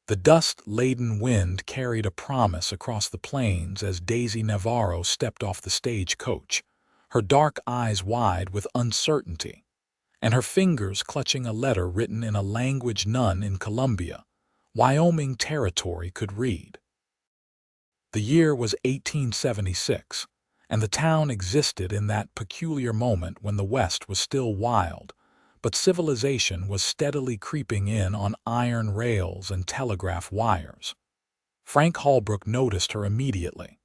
The dust-laden wind carried a promise across the plains as Daisy Navarro stepped off the stagecoach, her dark eyes wide with uncertainty, and her fingers clutching a letter written in a language none in Columbia, Wyoming territory could read. The year was 1876, and the town existed in that peculiar moment when the West was still wild, but civilization was steadily creeping in on iron rails and telegraph wires. Frank Holbrook noticed her immediately.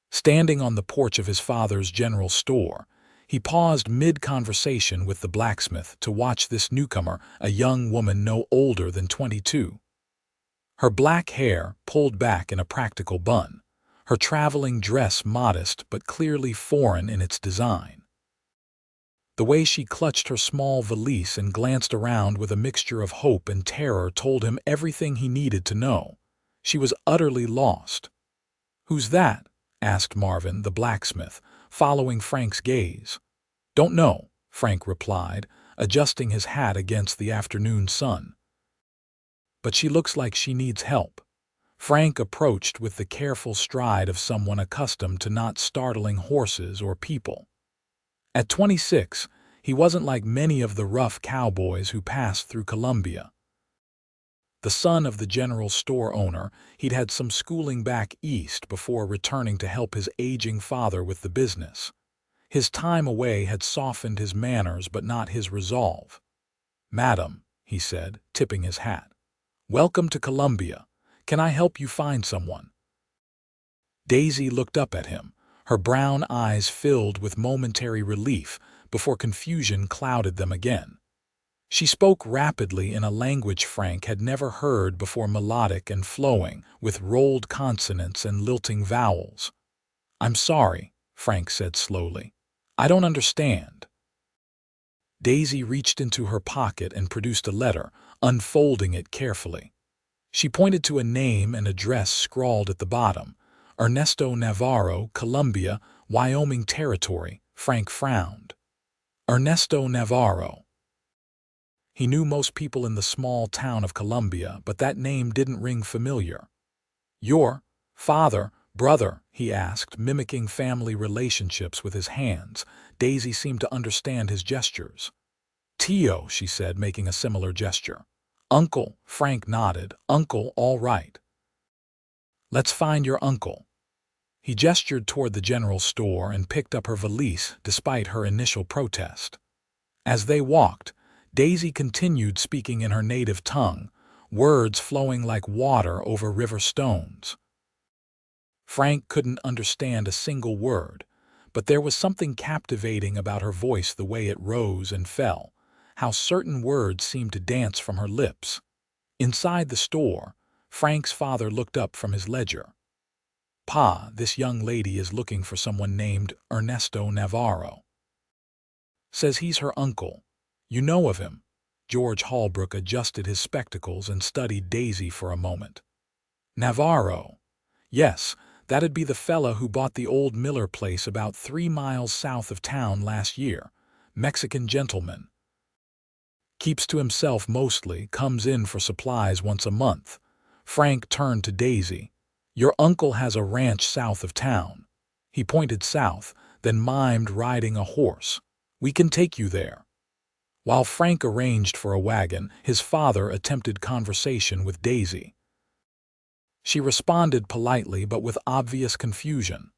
Standing on the porch of his father's general store, he paused mid-conversation with the blacksmith to watch this newcomer, a young woman no older than 22. Her black hair pulled back in a practical bun, her traveling dress modest but clearly foreign in its design. The way she clutched her small valise and glanced around with a mixture of hope and terror told him everything he needed to know. She was utterly lost. "Who's that?" asked Marvin, the blacksmith, following Frank's gaze. "Don't know," Frank replied, adjusting his hat against the afternoon sun. "But she looks like she needs help." Frank approached with the careful stride of someone accustomed to not startling horses or people. At 26, he wasn't like many of the rough cowboys who passed through Columbia. The son of the general store owner, he'd had some schooling back east before returning to help his aging father with the business. His time away had softened his manners but not his resolve. "Madam," he said, tipping his hat, "welcome to Columbia. Can I help you find someone?" Daisy looked up at him, her brown eyes filled with momentary relief before confusion clouded them again. She spoke rapidly in a language Frank had never heard before, melodic and flowing, with rolled consonants and lilting vowels. "I'm sorry," Frank said slowly. "I don't understand." Daisy reached into her pocket and produced a letter, unfolding it carefully. She pointed to a name and address scrawled at the bottom. "Ernesto Navarro, Columbia, Wyoming Territory." Frank frowned. Ernesto Navarro. He knew most people in the small town of Columbia, but that name didn't ring familiar. "Your father, brother?" he asked, mimicking family relationships with his hands. Daisy seemed to understand his gestures. "Tio," she said, making a similar gesture. "Uncle," Frank nodded. "Uncle, all right. Let's find your uncle." He gestured toward the general store and picked up her valise despite her initial protest. As they walked, Daisy continued speaking in her native tongue, words flowing like water over river stones. Frank couldn't understand a single word, but there was something captivating about her voice, the way it rose and fell, how certain words seemed to dance from her lips. Inside the store, Frank's father looked up from his ledger. "Pa, this young lady is looking for someone named Ernesto Navarro. Says he's her uncle. You know of him?" George Holbrook adjusted his spectacles and studied Daisy for a moment. "Navarro? Yes, that'd be the fella who bought the old Miller place about 3 miles south of town last year. Mexican gentleman. Keeps to himself mostly, comes in for supplies once a month." Frank turned to Daisy. "Your uncle has a ranch south of town." He pointed south, then mimed riding a horse. "We can take you there." While Frank arranged for a wagon, his father attempted conversation with Daisy. She responded politely but with obvious confusion.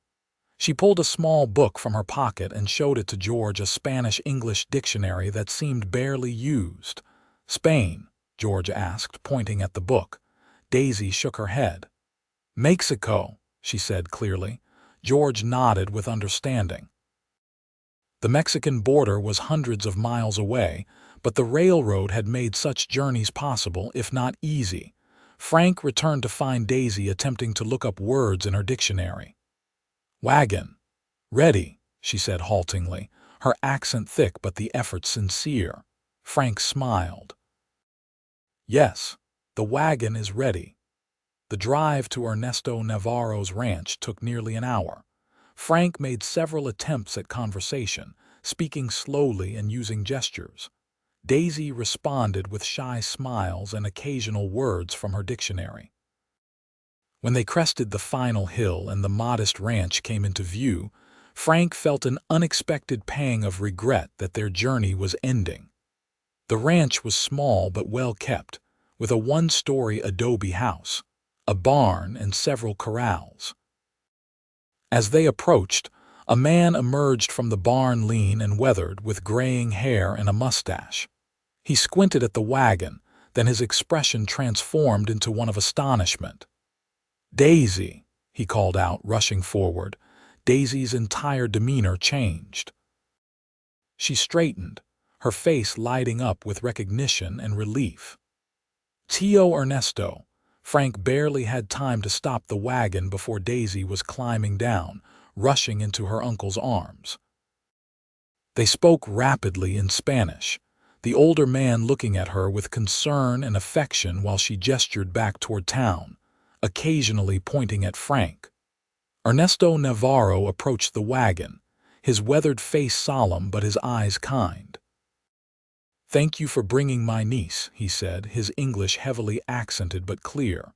She pulled a small book from her pocket and showed it to George, a Spanish-English dictionary that seemed barely used. "Spain?" George asked, pointing at the book. Daisy shook her head. "Mexico," she said clearly. George nodded with understanding. The Mexican border was hundreds of miles away, but the railroad had made such journeys possible, if not easy. Frank returned to find Daisy attempting to look up words in her dictionary. "Wagon. Ready," she said haltingly, her accent thick but the effort sincere. Frank smiled. "Yes, the wagon is ready." The drive to Ernesto Navarro's ranch took nearly an hour. Frank made several attempts at conversation, speaking slowly and using gestures. Daisy responded with shy smiles and occasional words from her dictionary. When they crested the final hill and the modest ranch came into view, Frank felt an unexpected pang of regret that their journey was ending. The ranch was small but well kept, with a one-story adobe house, a barn, and several corrals. As they approached, a man emerged from the barn, lean and weathered, with graying hair and a mustache. He squinted at the wagon, then his expression transformed into one of astonishment. "Daisy," he called out, rushing forward. Daisy's entire demeanor changed. She straightened, her face lighting up with recognition and relief. "Tio Ernesto." Frank barely had time to stop the wagon before Daisy was climbing down, rushing into her uncle's arms. They spoke rapidly in Spanish, the older man looking at her with concern and affection while she gestured back toward town, occasionally pointing at Frank. Ernesto Navarro approached the wagon, his weathered face solemn but his eyes kind. "Thank you for bringing my niece," he said, his English heavily accented but clear.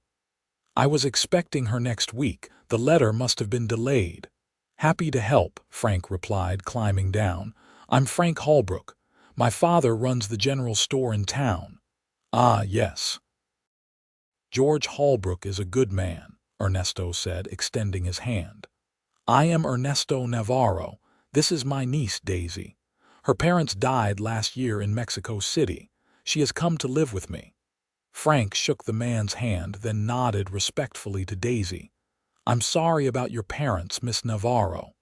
"I was expecting her next week. The letter must have been delayed." "Happy to help," Frank replied, climbing down. "I'm Frank Holbrook. My father runs the general store in town." "Ah, yes. George Holbrook is a good man," Ernesto said, extending his hand. "I am Ernesto Navarro. This is my niece, Daisy. Her parents died last year in Mexico City. She has come to live with me." Frank shook the man's hand, then nodded respectfully to Daisy. "I'm sorry about your parents, Miss Navarro."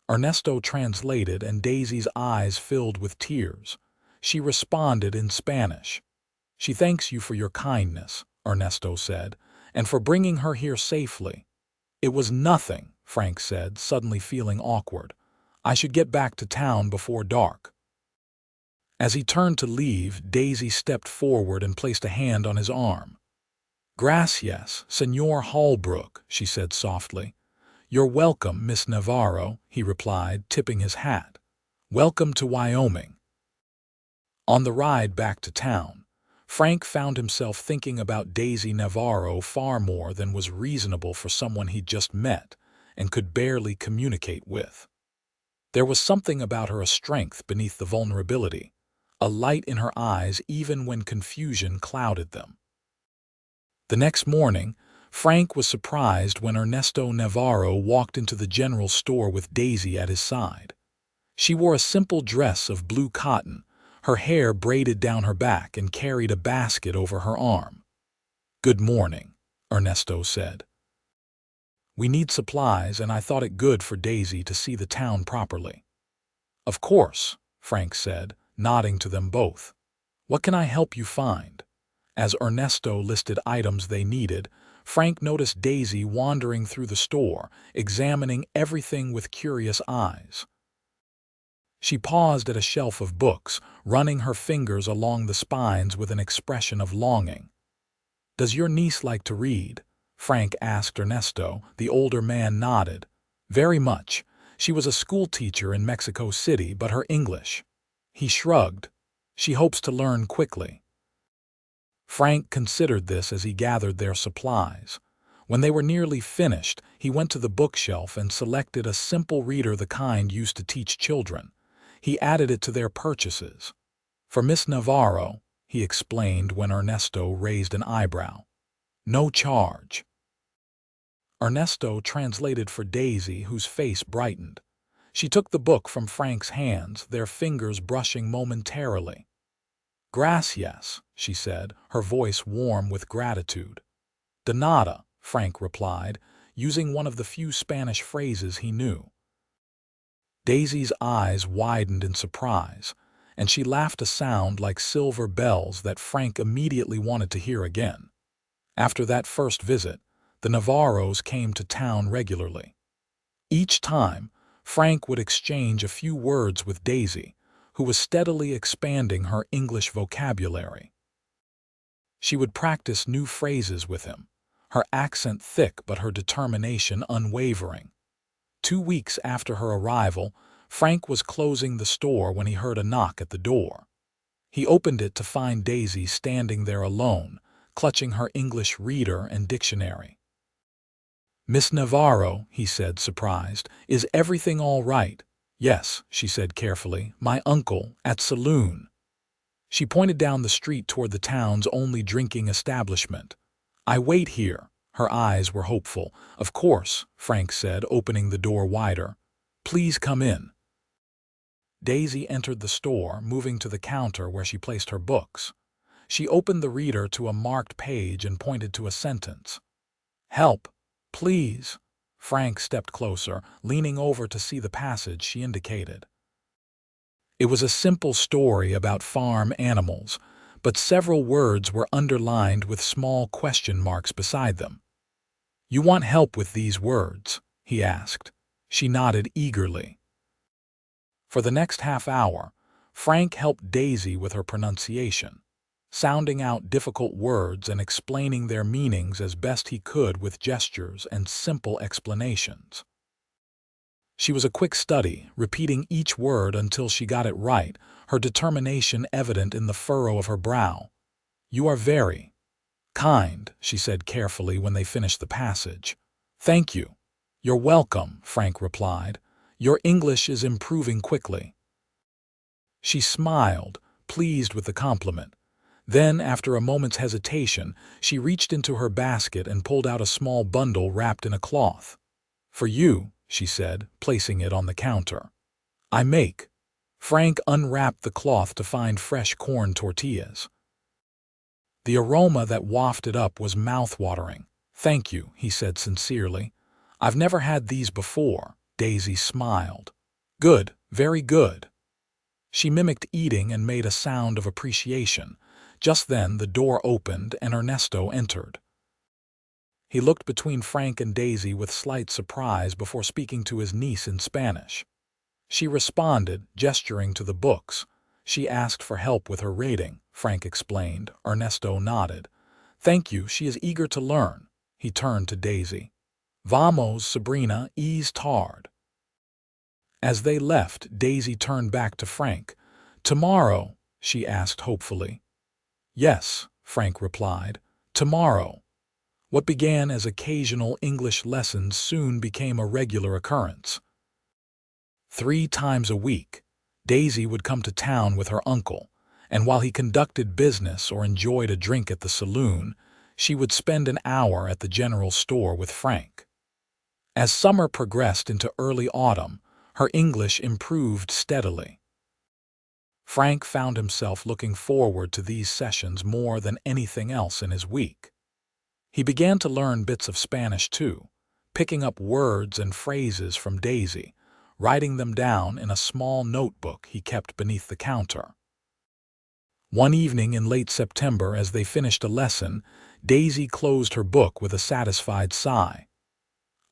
Ernesto translated, and Daisy's eyes filled with tears. She responded in Spanish. "She thanks you for your kindness," Ernesto said, "and for bringing her here safely." "It was nothing," Frank said, suddenly feeling awkward. "I should get back to town before dark." As he turned to leave, Daisy stepped forward and placed a hand on his arm. "Gracias, Señor Holbrook," she said softly. "You're welcome, Miss Navarro," he replied, tipping his hat. "Welcome to Wyoming." On the ride back to town, Frank found himself thinking about Daisy Navarro far more than was reasonable for someone he'd just met and could barely communicate with. There was something about her, a strength beneath the vulnerability, a light in her eyes even when confusion clouded them. The next morning, Frank was surprised when Ernesto Navarro walked into the general store with Daisy at his side. She wore a simple dress of blue cotton, her hair braided down her back, and carried a basket over her arm. "Good morning," Ernesto said. "We need supplies, and I thought it good for Daisy to see the town properly." "Of course," Frank said, nodding to them both. "What can I help you find?" As Ernesto listed items they needed, Frank noticed Daisy wandering through the store, examining everything with curious eyes. She paused at a shelf of books, running her fingers along the spines with an expression of longing. "Does your niece like to read?" Frank asked Ernesto. The older man nodded. "Very much. She was a school teacher in Mexico City, but her English." He shrugged. "She hopes to learn quickly." Frank considered this as he gathered their supplies. When they were nearly finished, he went to the bookshelf and selected a simple reader, the kind used to teach children. He added it to their purchases. "For Miss Navarro," he explained when Ernesto raised an eyebrow. "No charge." Ernesto translated for Daisy, whose face brightened. She took the book from Frank's hands, their fingers brushing momentarily. "Gracias," she said, her voice warm with gratitude. "De nada," Frank replied, using one of the few Spanish phrases he knew. Daisy's eyes widened in surprise, and she laughed a sound like silver bells that Frank immediately wanted to hear again. After that first visit, the Navarros came to town regularly. Each time, Frank would exchange a few words with Daisy, who was steadily expanding her English vocabulary. She would practice new phrases with him, her accent thick but her determination unwavering. 2 weeks after her arrival, Frank was closing the store when he heard a knock at the door. He opened it to find Daisy standing there alone, clutching her English reader and dictionary. "Miss Navarro," he said, surprised, "is everything all right?" "Yes," she said carefully, "my uncle, at saloon." She pointed down the street toward the town's only drinking establishment. "I wait here." Her eyes were hopeful. "Of course," Frank said, opening the door wider. "Please come in." Daisy entered the store, moving to the counter where she placed her books. She opened the reader to a marked page and pointed to a sentence. "Help, please." Frank stepped closer, leaning over to see the passage she indicated. It was a simple story about farm animals, but several words were underlined with small question marks beside them. "You want help with these words?" he asked. She nodded eagerly. For the next half hour, Frank helped Daisy with her pronunciation, sounding out difficult words and explaining their meanings as best he could with gestures and simple explanations. She was a quick study, repeating each word until she got it right, her determination evident in the furrow of her brow. "You are very kind," she said carefully when they finished the passage. "Thank you." "You're welcome," Frank replied. "Your English is improving quickly." She smiled, pleased with the compliment. Then, after a moment's hesitation, she reached into her basket and pulled out a small bundle wrapped in a cloth. "For you," she said, placing it on the counter. "I make." Frank unwrapped the cloth to find fresh corn tortillas. The aroma that wafted up was mouth-watering. "Thank you," he said sincerely. "I've never had these before." Daisy smiled. "Good, very good." She mimicked eating and made a sound of appreciation. Just then the door opened and Ernesto entered. He looked between Frank and Daisy with slight surprise before speaking to his niece in Spanish. She responded, gesturing to the books. "She asked for help with her rating," Frank explained. Ernesto nodded. "Thank you, she is eager to learn." He turned to Daisy. "Vamos, Sabrina, ease tard." As they left, Daisy turned back to Frank. "Tomorrow?" she asked hopefully. "Yes," Frank replied. "Tomorrow." What began as occasional English lessons soon became a regular occurrence. 3 times a week, Daisy would come to town with her uncle, and while he conducted business or enjoyed a drink at the saloon, she would spend an hour at the general store with Frank. As summer progressed into early autumn, her English improved steadily. Frank found himself looking forward to these sessions more than anything else in his week. He began to learn bits of Spanish too, picking up words and phrases from Daisy, writing them down in a small notebook he kept beneath the counter. One evening in late September, as they finished a lesson, Daisy closed her book with a satisfied sigh.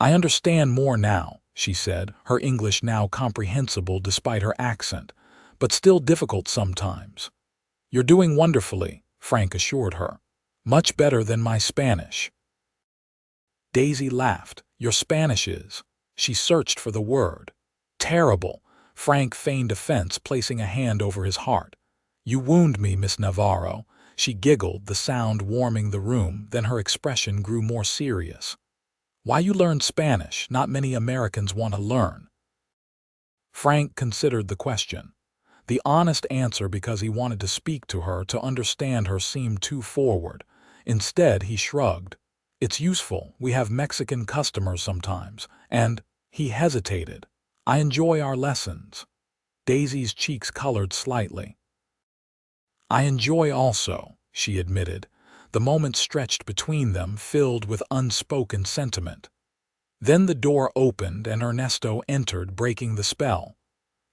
"I understand more now," she said, her English now comprehensible despite her accent, but still difficult sometimes. "You're doing wonderfully," Frank assured her. "Much better than my Spanish." Daisy laughed. "Your Spanish is—" She searched for the word. "Terrible." Frank feigned offense, placing a hand over his heart. "You wound me, Miss Navarro." She giggled, the sound warming the room, then her expression grew more serious. "Why you learn Spanish? Not many Americans want to learn." Frank considered the question. The honest answer, because he wanted to speak to her, to understand her, seemed too forward. Instead, he shrugged. "It's useful. We have Mexican customers sometimes, and—" He hesitated. "I enjoy our lessons." Daisy's cheeks colored slightly. "I enjoy also," she admitted. The moment stretched between them, filled with unspoken sentiment. Then the door opened and Ernesto entered, breaking the spell.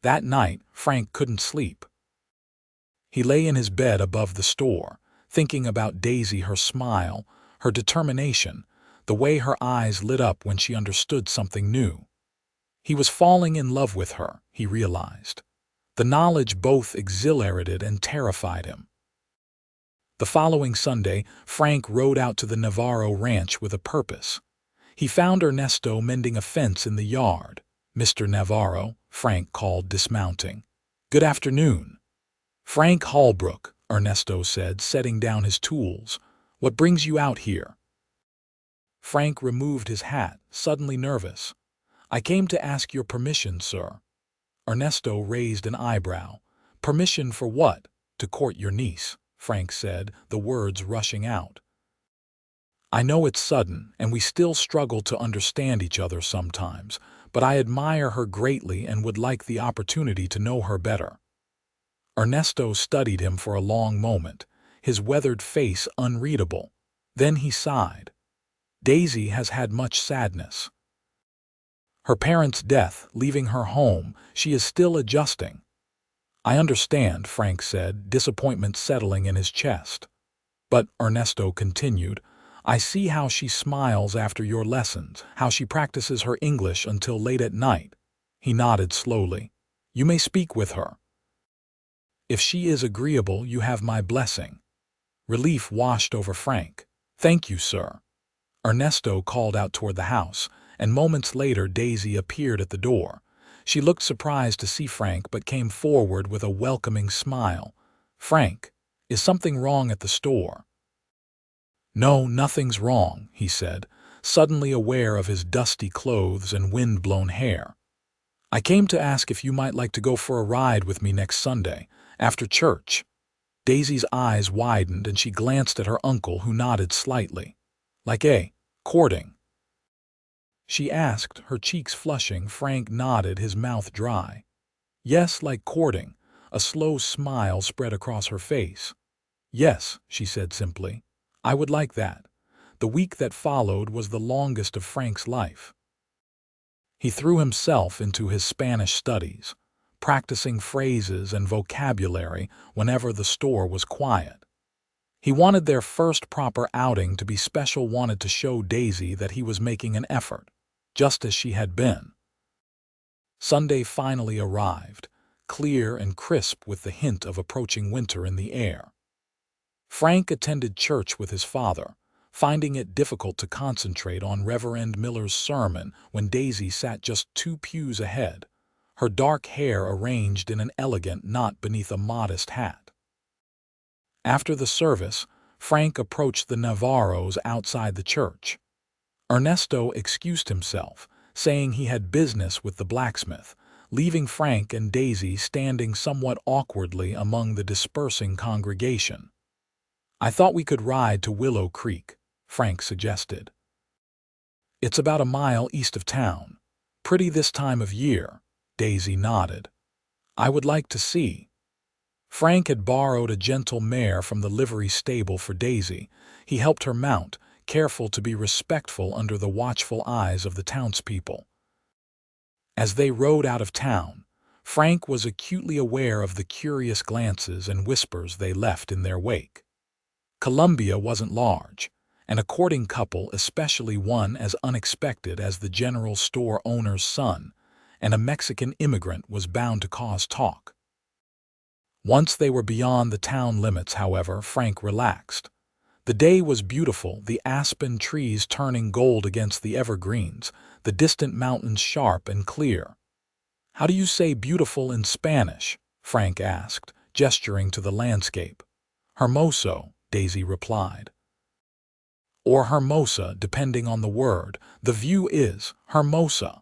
That night, Frank couldn't sleep. He lay in his bed above the store, thinking about Daisy, her smile, her determination, the way her eyes lit up when she understood something new. He was falling in love with her, he realized. The knowledge both exhilarated and terrified him. The following Sunday, Frank rode out to the Navarro ranch with a purpose. He found Ernesto mending a fence in the yard. "Mr. Navarro," Frank called, dismounting. "Good afternoon." "Frank Holbrook," Ernesto said, setting down his tools. "What brings you out here?" Frank removed his hat, suddenly nervous. "I came to ask your permission, sir." Ernesto raised an eyebrow. "Permission for what?" "To court your niece," Frank said, the words rushing out. "I know it's sudden, and we still struggle to understand each other sometimes, but I admire her greatly and would like the opportunity to know her better." Ernesto studied him for a long moment, his weathered face unreadable. Then he sighed. "Daisy has had much sadness. Her parents' death, leaving her home, she is still adjusting." "I understand," Frank said, disappointment settling in his chest. "But," Ernesto continued, "I see how she smiles after your lessons, how she practices her English until late at night." He nodded slowly. "You may speak with her. If she is agreeable, you have my blessing." Relief washed over Frank. "Thank you, sir." Ernesto called out toward the house, and moments later Daisy appeared at the door. She looked surprised to see Frank but came forward with a welcoming smile. "Frank, is something wrong at the store?" "No, nothing's wrong," he said, suddenly aware of his dusty clothes and wind-blown hair. "I came to ask if you might like to go for a ride with me next Sunday, after church." Daisy's eyes widened and she glanced at her uncle, who nodded slightly. "Like courting?" she asked, her cheeks flushing. Frank nodded, his mouth dry. "Yes, like courting." A slow smile spread across her face. "Yes," she said simply. "I would like that." The week that followed was the longest of Frank's life. He threw himself into his Spanish studies, practicing phrases and vocabulary whenever the store was quiet. He wanted their first proper outing to be special, wanted to show Daisy that he was making an effort, just as she had been. Sunday finally arrived, clear and crisp with the hint of approaching winter in the air. Frank attended church with his father, finding it difficult to concentrate on Reverend Miller's sermon when Daisy sat just 2 pews ahead, her dark hair arranged in an elegant knot beneath a modest hat. After the service, Frank approached the Navarros outside the church. Ernesto excused himself, saying he had business with the blacksmith, leaving Frank and Daisy standing somewhat awkwardly among the dispersing congregation. "I thought we could ride to Willow Creek," Frank suggested. "It's about a mile east of town. Pretty this time of year," Daisy nodded. "I would like to see." Frank had borrowed a gentle mare from the livery stable for Daisy. He helped her mount, careful to be respectful under the watchful eyes of the townspeople. As they rode out of town, Frank was acutely aware of the curious glances and whispers they left in their wake. Columbia wasn't large, and a courting couple, especially one as unexpected as the general store owner's son and a Mexican immigrant, was bound to cause talk. Once they were beyond the town limits, however, Frank relaxed. The day was beautiful, the aspen trees turning gold against the evergreens, the distant mountains sharp and clear. "How do you say beautiful in Spanish?" Frank asked, gesturing to the landscape. "Hermoso," Daisy replied. "Or hermosa, depending on the word. The view is hermosa."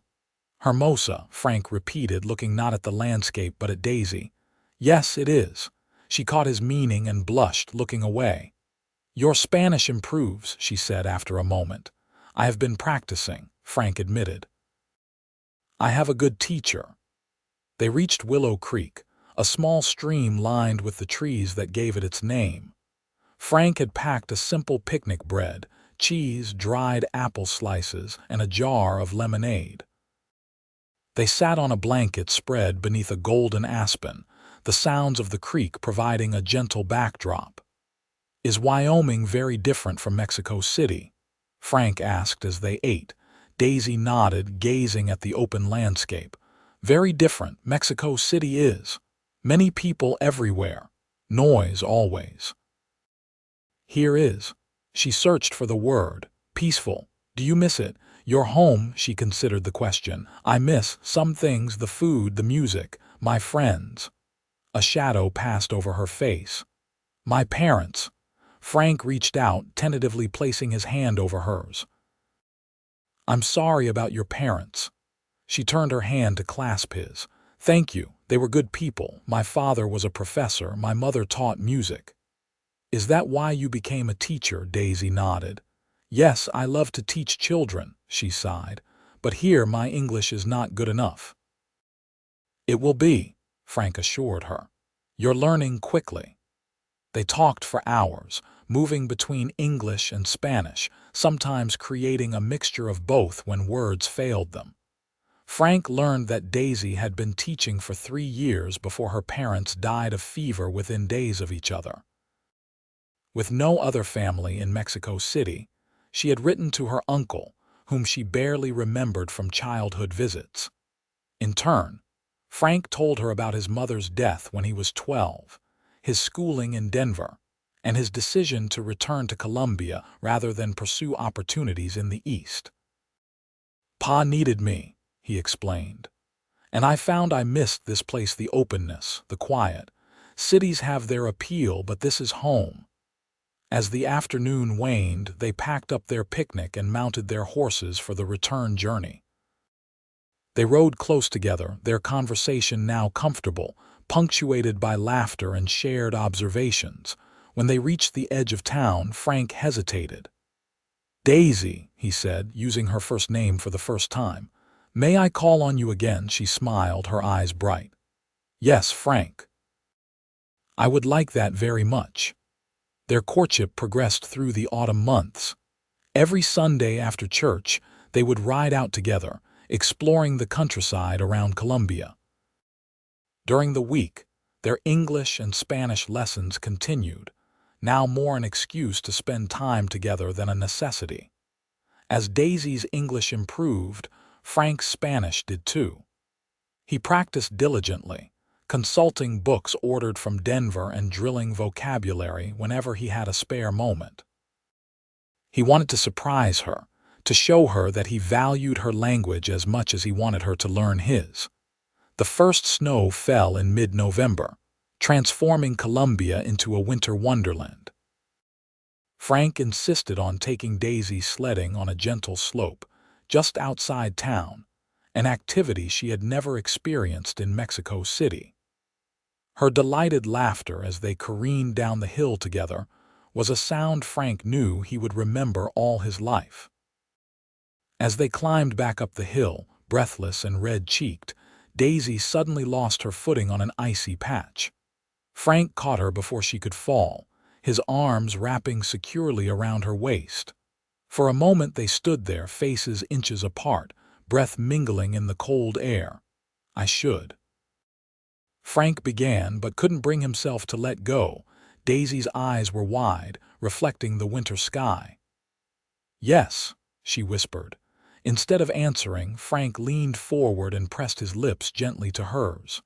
"Hermosa," Frank repeated, looking not at the landscape but at Daisy. "Yes, it is." She caught his meaning and blushed, looking away. "Your Spanish improves," she said after a moment. "I have been practicing," Frank admitted. "I have a good teacher." They reached Willow Creek, a small stream lined with the trees that gave it its name. Frank had packed a simple picnic: bread, cheese, dried apple slices, and a jar of lemonade. They sat on a blanket spread beneath a golden aspen, the sounds of the creek providing a gentle backdrop. "Is Wyoming very different from Mexico City?" Frank asked as they ate. Daisy nodded, gazing at the open landscape. "Very different. Mexico City is. Many people everywhere. Noise always. Here is." She searched for the word. "Peaceful. Do you miss it? Your home?" She considered the question. "I miss some things, the food, the music, my friends." A shadow passed over her face. My parents. Frank reached out, tentatively placing his hand over hers. I'm sorry about your parents. She turned her hand to clasp his. Thank you. They were good people. My father was a professor. My mother taught music. Is that why you became a teacher? Daisy nodded. Yes, I love to teach children, she sighed. But here my English is not good enough. It will be, Frank assured her. You're learning quickly. They talked for hours, moving between English and Spanish, sometimes creating a mixture of both when words failed them. Frank learned that Daisy had been teaching for 3 years before her parents died of fever within days of each other. With no other family in Mexico City, she had written to her uncle, whom she barely remembered from childhood visits. In turn, Frank told her about his mother's death when he was 12, his schooling in Denver, and his decision to return to Colombia rather than pursue opportunities in the East. Pa needed me, he explained, and I found I missed this place, the openness, the quiet. Cities have their appeal, but this is home. As the afternoon waned, they packed up their picnic and mounted their horses for the return journey. They rode close together, their conversation now comfortable, punctuated by laughter and shared observations. When they reached the edge of town, Frank hesitated. Daisy, he said, using her first name for the first time. May I call on you again? She smiled, her eyes bright. Yes, Frank. I would like that very much. Their courtship progressed through the autumn months. Every Sunday after church, they would ride out together, exploring the countryside around Colombia. During the week, their English and Spanish lessons continued, now more an excuse to spend time together than a necessity. As Daisy's English improved, Frank's Spanish did too. He practiced diligently, consulting books ordered from Denver and drilling vocabulary whenever he had a spare moment. He wanted to surprise her, to show her that he valued her language as much as he wanted her to learn his. The first snow fell in mid-November, transforming Colombia into a winter wonderland. Frank insisted on taking Daisy sledding on a gentle slope, just outside town, an activity she had never experienced in Mexico City. Her delighted laughter as they careened down the hill together was a sound Frank knew he would remember all his life. As they climbed back up the hill, breathless and red-cheeked, Daisy suddenly lost her footing on an icy patch. Frank caught her before she could fall, his arms wrapping securely around her waist. For a moment they stood there, faces inches apart, breath mingling in the cold air. I should. Frank began, but couldn't bring himself to let go. Daisy's eyes were wide, reflecting the winter sky. Yes, she whispered. Instead of answering, Frank leaned forward and pressed his lips gently to hers.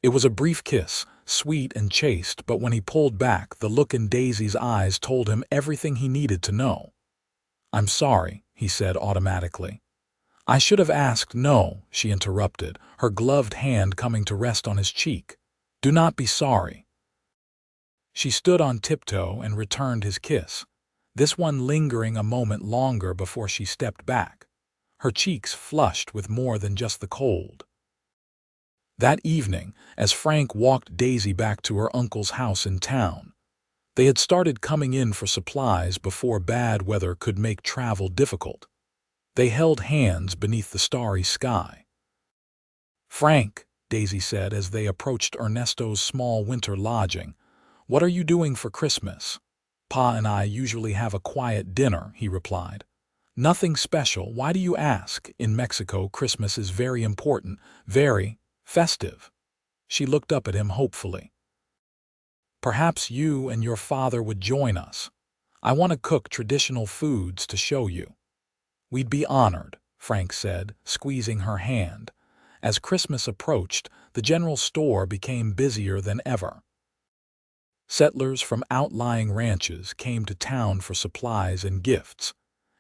It was a brief kiss, sweet and chaste, but when he pulled back, the look in Daisy's eyes told him everything he needed to know. I'm sorry, he said automatically. I should have asked. No, she interrupted, her gloved hand coming to rest on his cheek. Do not be sorry. She stood on tiptoe and returned his kiss, this one lingering a moment longer before she stepped back, her cheeks flushed with more than just the cold. That evening, as Frank walked Daisy back to her uncle's house in town, they had started coming in for supplies before bad weather could make travel difficult. They held hands beneath the starry sky. Frank, Daisy said as they approached Ernesto's small winter lodging, what are you doing for Christmas? Pa and I usually have a quiet dinner, he replied. Nothing special. Why do you ask? In Mexico, Christmas is very important, very festive. She looked up at him hopefully. Perhaps you and your father would join us. I want to cook traditional foods to show you. We'd be honored, Frank said, squeezing her hand. As Christmas approached, the general store became busier than ever. Settlers from outlying ranches came to town for supplies and gifts,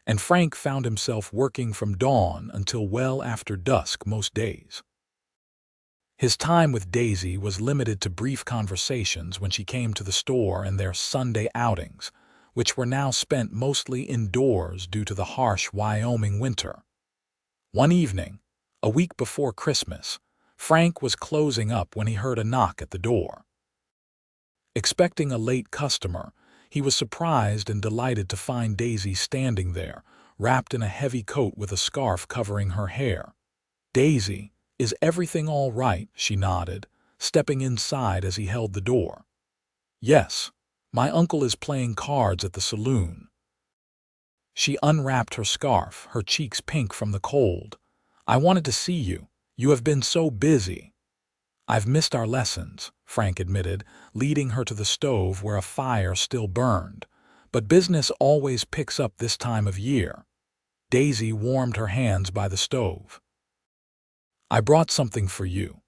and Frank found himself working from dawn until well after dusk most days. His time with Daisy was limited to brief conversations when she came to the store and their Sunday outings, which were now spent mostly indoors due to the harsh Wyoming winter. One evening, a week before Christmas, Frank was closing up when he heard a knock at the door. Expecting a late customer, he was surprised and delighted to find Daisy standing there, wrapped in a heavy coat with a scarf covering her hair. "Daisy, is everything all right?" she nodded, stepping inside as he held the door. "Yes, my uncle is playing cards at the saloon." She unwrapped her scarf, her cheeks pink from the cold. "I wanted to see you. You have been so busy." "I've missed our lessons," Frank admitted, leading her to the stove where a fire still burned. "But business always picks up this time of year." Daisy warmed her hands by the stove. "I brought something for you."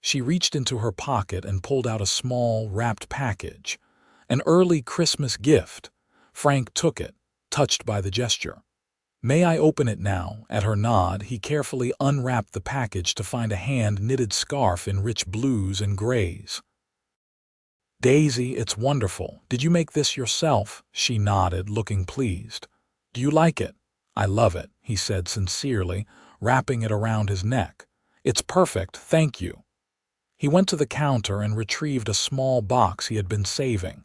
She reached into her pocket and pulled out a small, wrapped package. An early Christmas gift. Frank took it, touched by the gesture. "May I open it now?" At her nod, he carefully unwrapped the package to find a hand-knitted scarf in rich blues and grays. "Daisy, it's wonderful. Did you make this yourself?" She nodded, looking pleased. "Do you like it?" "I love it," he said sincerely, wrapping it around his neck. "It's perfect, thank you." He went to the counter and retrieved a small box he had been saving.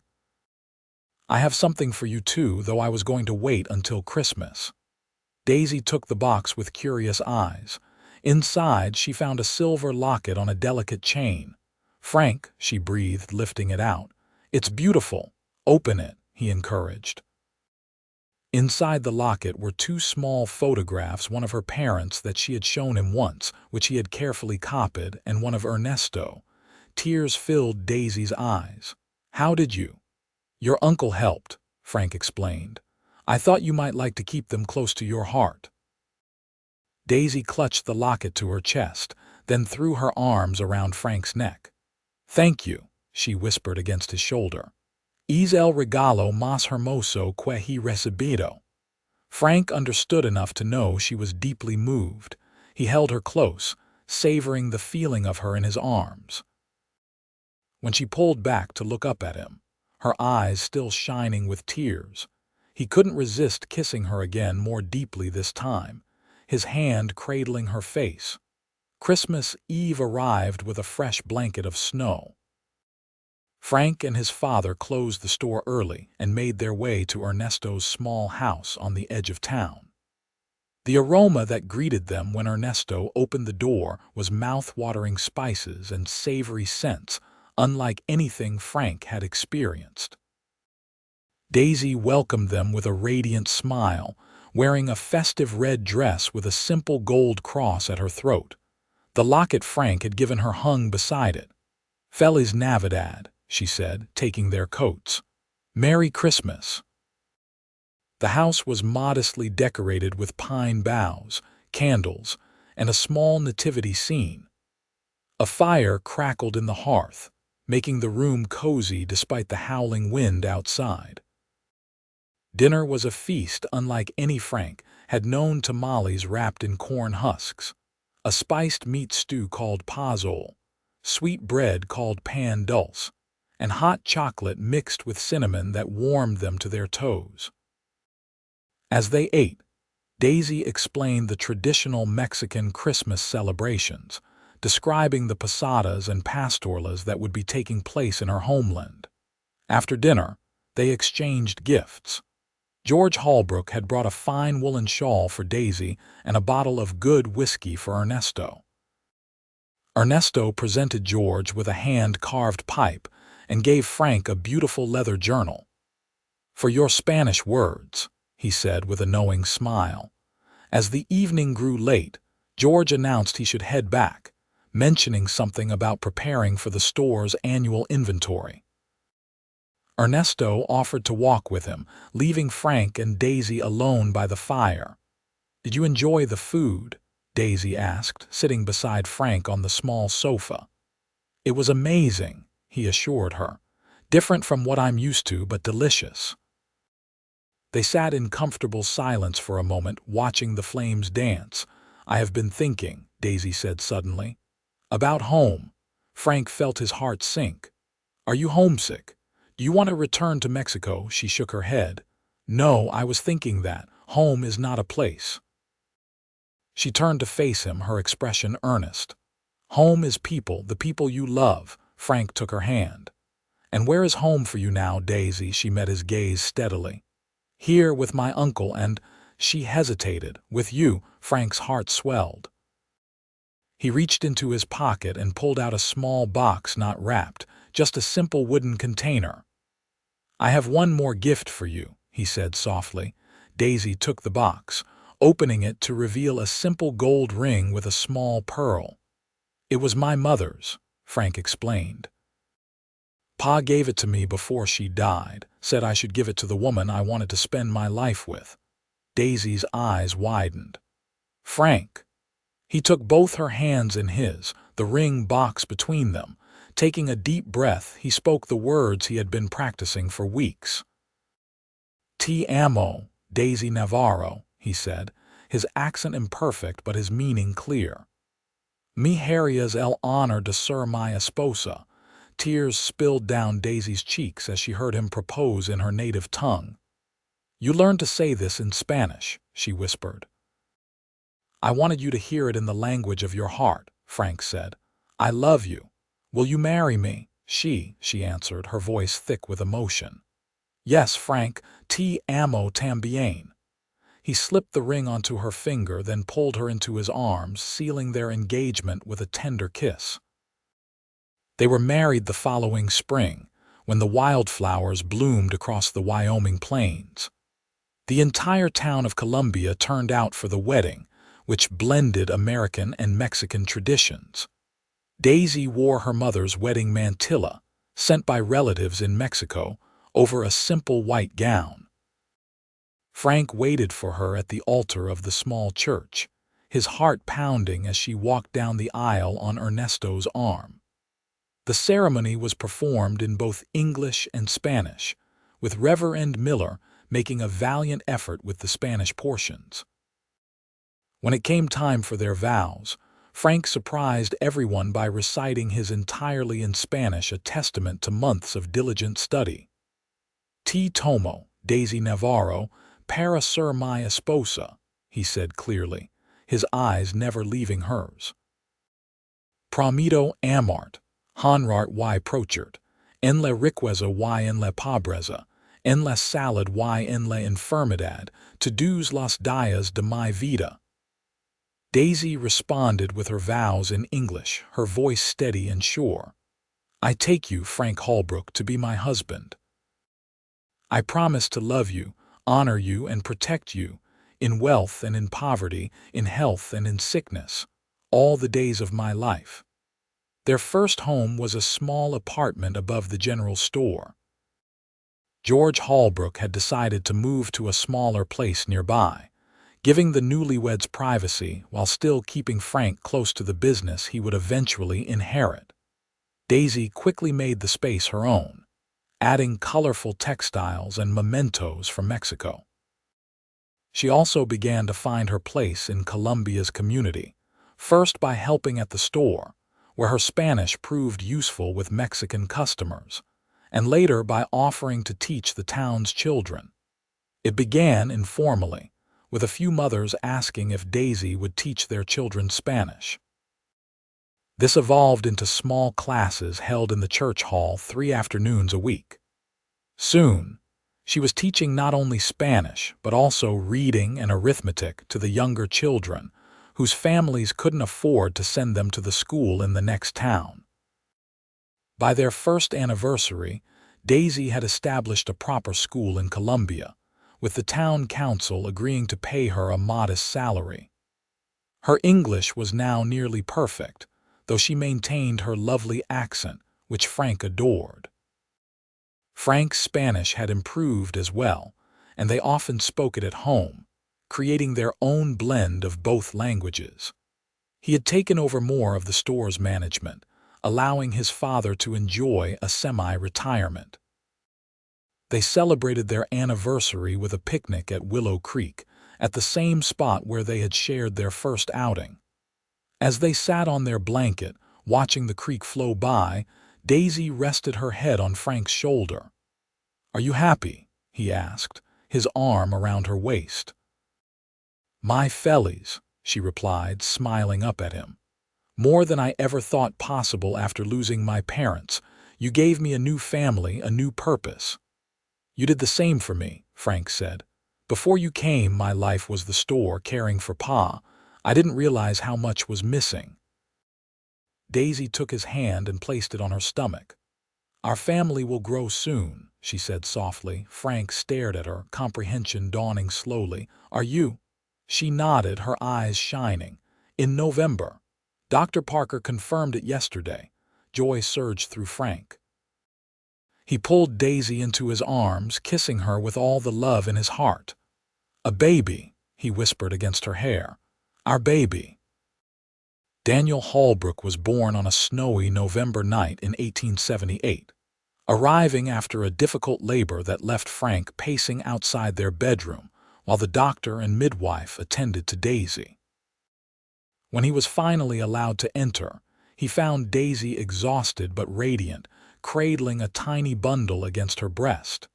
"I have something for you too, though I was going to wait until Christmas." Daisy took the box with curious eyes. Inside, she found a silver locket on a delicate chain. "Frank," she breathed, lifting it out. "It's beautiful. Open it," he encouraged. Inside the locket were two small photographs, one of her parents that she had shown him once, which he had carefully copied, and one of Ernesto. Tears filled Daisy's eyes. "How did you?" "Your uncle helped," Frank explained. "I thought you might like to keep them close to your heart." Daisy clutched the locket to her chest, then threw her arms around Frank's neck. "Thank you," she whispered against his shoulder. "Es el regalo más hermoso que he recibido." Frank understood enough to know she was deeply moved. He held her close, savoring the feeling of her in his arms. When she pulled back to look up at him, her eyes still shining with tears, he couldn't resist kissing her again, more deeply this time, his hand cradling her face. Christmas Eve arrived with a fresh blanket of snow. Frank and his father closed the store early and made their way to Ernesto's small house on the edge of town. The aroma that greeted them when Ernesto opened the door was mouth-watering spices and savory scents, unlike anything Frank had experienced. Daisy welcomed them with a radiant smile, wearing a festive red dress with a simple gold cross at her throat. The locket Frank had given her hung beside it. "Feliz Navidad," she said, taking their coats. "Merry Christmas." The house was modestly decorated with pine boughs, candles, and a small nativity scene. A fire crackled in the hearth, making the room cozy despite the howling wind outside. Dinner was a feast unlike any Frank had known: tamales wrapped in corn husks, a spiced meat stew called pozole, sweet bread called pan dulce, and hot chocolate mixed with cinnamon that warmed them to their toes. As they ate, Daisy explained the traditional Mexican Christmas celebrations, describing the posadas and pastorlas that would be taking place in her homeland. After dinner, they exchanged gifts. George Holbrook had brought a fine woolen shawl for Daisy and a bottle of good whiskey for Ernesto. Ernesto presented George with a hand-carved pipe and gave Frank a beautiful leather journal. "For your Spanish words," he said with a knowing smile. As the evening grew late, George announced he should head back, mentioning something about preparing for the store's annual inventory. Ernesto offered to walk with him, leaving Frank and Daisy alone by the fire. "Did you enjoy the food?" Daisy asked, sitting beside Frank on the small sofa. "It was amazing," he assured her. "Different from what I'm used to, but delicious." They sat in comfortable silence for a moment, watching the flames dance. "I have been thinking," Daisy said suddenly. About home. Frank felt his heart sink. Are you homesick? Do you want to return to Mexico? She shook her head. No, I was thinking that. Home is not a place. She turned to face him, her expression earnest. Home is people, the people you love. Frank took her hand. And where is home for you now, Daisy? She met his gaze steadily. Here with my uncle and… She hesitated. With you. Frank's heart swelled. He reached into his pocket and pulled out a small box not wrapped, just a simple wooden container. I have one more gift for you, he said softly. Daisy took the box, opening it to reveal a simple gold ring with a small pearl. It was my mother's, Frank explained. Pa gave it to me before she died, said I should give it to the woman I wanted to spend my life with. Daisy's eyes widened. Frank. He took both her hands in his, the ring box between them. Taking a deep breath, he spoke the words he had been practicing for weeks. Te amo, Daisy Navarro, he said, his accent imperfect but his meaning clear. Mi harías el honor de ser mi esposa. Tears spilled down Daisy's cheeks as she heard him propose in her native tongue. You learned to say this in Spanish, she whispered. I wanted you to hear it in the language of your heart, Frank said. I love you. Will you marry me? She answered, her voice thick with emotion. Yes, Frank, te amo también. He slipped the ring onto her finger, then pulled her into his arms, sealing their engagement with a tender kiss. They were married the following spring, when the wildflowers bloomed across the Wyoming plains. The entire town of Columbia turned out for the wedding, which blended American and Mexican traditions. Daisy wore her mother's wedding mantilla, sent by relatives in Mexico, over a simple white gown. Frank waited for her at the altar of the small church, his heart pounding as she walked down the aisle on Ernesto's arm. The ceremony was performed in both English and Spanish, with Reverend Miller making a valiant effort with the Spanish portions. When it came time for their vows, Frank surprised everyone by reciting his entirely in Spanish, a testament to months of diligent study. Te tomo, Daisy Navarro, para ser mi esposa, he said clearly, his eyes never leaving hers. Prometo amart, honrart y prochert, en la riqueza y en la pobreza, en la salud y en la enfermedad, todos los días de mi vida. Daisy responded with her vows in English, her voice steady and sure. I take you, Frank Holbrook, to be my husband. I promise to love you, honor you, and protect you, in wealth and in poverty, in health and in sickness, all the days of my life. Their first home was a small apartment above the general store. George Holbrook had decided to move to a smaller place nearby, giving the newlyweds privacy while still keeping Frank close to the business he would eventually inherit. Daisy quickly made the space her own, adding colorful textiles and mementos from Mexico. She also began to find her place in Columbia's community, first by helping at the store, where her Spanish proved useful with Mexican customers, and later by offering to teach the town's children. It began informally, with a few mothers asking if Daisy would teach their children Spanish. This evolved into small classes held in the church hall 3 afternoons a week. Soon, she was teaching not only Spanish but also reading and arithmetic to the younger children whose families couldn't afford to send them to the school in the next town. By their first anniversary, Daisy had established a proper school in Columbia, with the town council agreeing to pay her a modest salary. Her English was now nearly perfect, though she maintained her lovely accent, which Frank adored. Frank's Spanish had improved as well, and they often spoke it at home, creating their own blend of both languages. He had taken over more of the store's management, allowing his father to enjoy a semi-retirement. They celebrated their anniversary with a picnic at Willow Creek, at the same spot where they had shared their first outing. As they sat on their blanket, Watching the creek flow by, Daisy rested her head on Frank's shoulder. "Are you happy?" he asked, his arm around her waist. "My fellies," she replied, smiling up at him. "More than I ever thought possible after losing my parents. You gave me a new family, a new purpose." "You did the same for me," Frank said. "Before you came, my life was the store, caring for Pa. I didn't realize how much was missing." Daisy took his hand and placed it on her stomach. "Our family will grow soon," she said softly. Frank stared at her, comprehension dawning slowly. "Are you?" She nodded, her eyes shining. "In November. Dr. Parker confirmed it yesterday." Joy surged through Frank. He pulled Daisy into his arms, kissing her with all the love in his heart. "A baby," he whispered against her hair. "Our baby." Daniel Holbrook was born on a snowy November night in 1878, arriving after a difficult labor that left Frank pacing outside their bedroom while the doctor and midwife attended to Daisy. When he was finally allowed to enter, he found Daisy exhausted but radiant, cradling a tiny bundle against her breast.